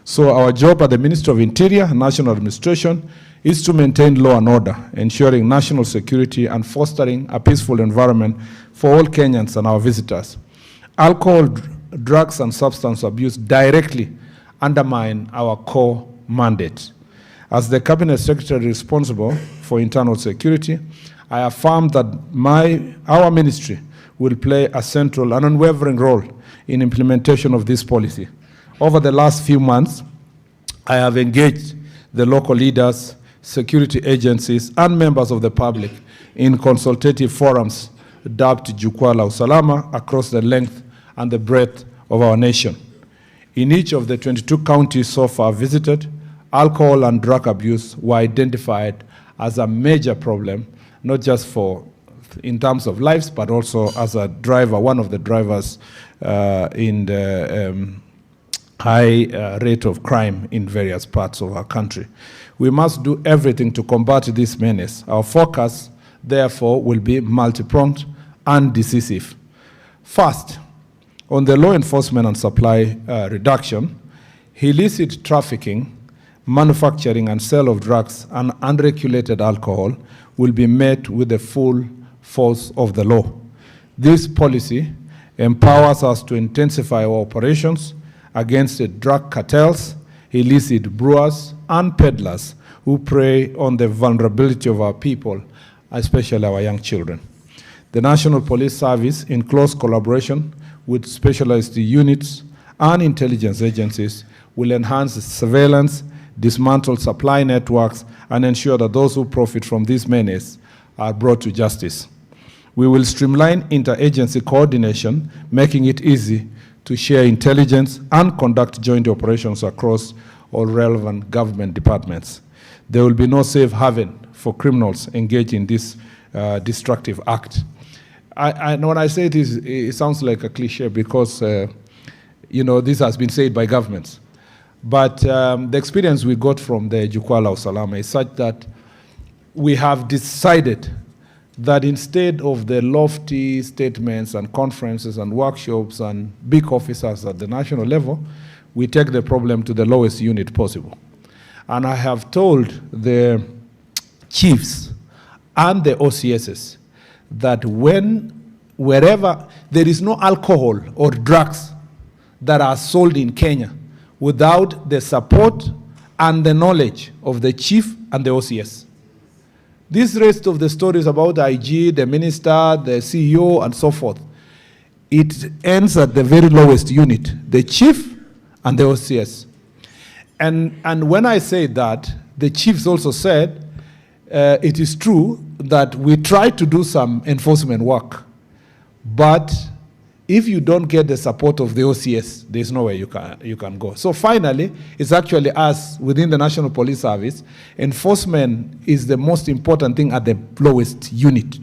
So our job at the Ministry of Interior and National Administration is to maintain law and order, ensuring national security and fostering a peaceful environment for all Kenyans and our visitors. Alcohol, drugs, and substance abuse directly undermine our core mandate. As the Cabinet Secretary responsible for internal security, I affirm that our ministry will play a central and unwavering role in implementation of this policy. Over the last few months, I have engaged the local leaders, security agencies, and members of the public in consultative forums dubbed Jukwaa la Usalama across the length and the breadth of our nation. In each of the 22 counties so far visited, alcohol and drug abuse were identified as a major problem, not just in terms of lives, but also as a driver, one of the drivers in the high rate of crime in various parts of our country. We must do everything to combat this menace. Our focus, therefore, will be multi-pronged and decisive. First, on the law enforcement and supply reduction, illicit trafficking, manufacturing and sale of drugs and unregulated alcohol will be met with the full force of the law. This policy empowers us to intensify our operations against the drug cartels, illicit brewers, and peddlers who prey on the vulnerability of our people, especially our young children. The National Police Service, in close collaboration with specialized units and intelligence agencies, will enhance surveillance, dismantle supply networks, and ensure that those who profit from this menace are brought to justice. We will streamline interagency coordination, making it easy to share intelligence and conduct joint operations across all relevant government departments. There will be no safe haven for criminals engaged in this destructive act. And when I say this, it sounds like a cliche because, this has been said by governments. But the experience we got from the Jukwaa la Usalama is such that we have decided that instead of the lofty statements and conferences and workshops and big officers at the national level, we take the problem to the lowest unit possible. And I have told the chiefs and the OCSs that wherever there is no alcohol or drugs that are sold in Kenya without the support and the knowledge of the chief and the OCS. This rest of the stories about the IG, the minister, the CEO, and so forth, it ends at the very lowest unit, the chief and the OCS. And when I say that, the chiefs also said, it is true that we try to do some enforcement work, but if you don't get the support of the OCS, there's nowhere you can go. So finally, it's actually us within the National Police Service. Enforcement is the most important thing at the lowest unit.